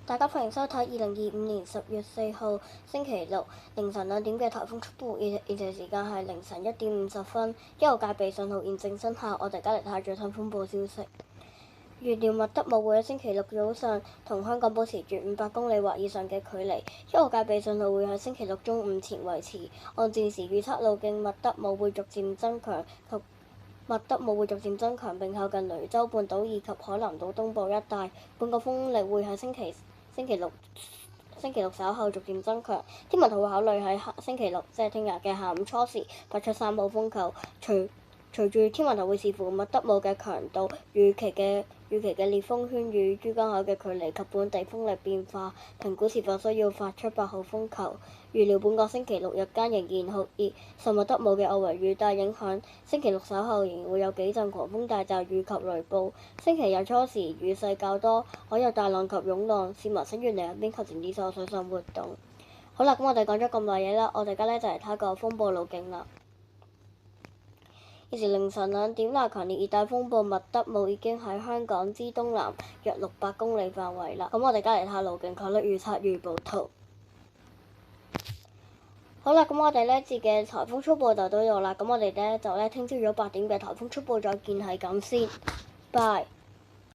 大家歡迎收睇2025年10月4號星期六凌晨2點嘅颱風速報，現時時間係凌晨1點50分，1號戒備信號現正生效。我哋而家嚟睇下最新風暴消息。預料麥德姆會喺星期六早上同香港保持住500公里或以上嘅距離，1號戒備信號會喺星期六中午前維持。按戰時預測路徑，麥德姆會逐漸增強並靠近雷州半島以及海南島東部一帶。本港風力會喺星期六稍後逐漸增強，天文台會考慮喺星期六，即係聽日嘅下午初時發出3號風球。隨住天文台會視乎麥德姆嘅強度、預期嘅烈風圈與珠江口嘅距離及本地風力變化，評估是否需要發出8號風球。預料本港星期六日間仍然酷熱，受麥德姆嘅外圍雨帶影響，星期六稍後仍然會有幾陣狂風大驟雨及雷暴。星期日初時雨勢較多，可有大浪及湧浪，市民請遠離岸邊及停止所有水上活動。好啦，咁我哋講咗咁耐嘢啦，我哋而家就嚟睇個風暴路徑啦。現時凌晨2點，強烈熱帶風暴麥德姆已經喺香港之東南約600公里範圍啦。咁我哋而家嚟睇路徑概率預測預報圖。好啦，咁我哋呢節嘅颱風速報就到呢度啦。咁我哋呢就聽朝早8點嘅颱風速報再見，係咁先，拜。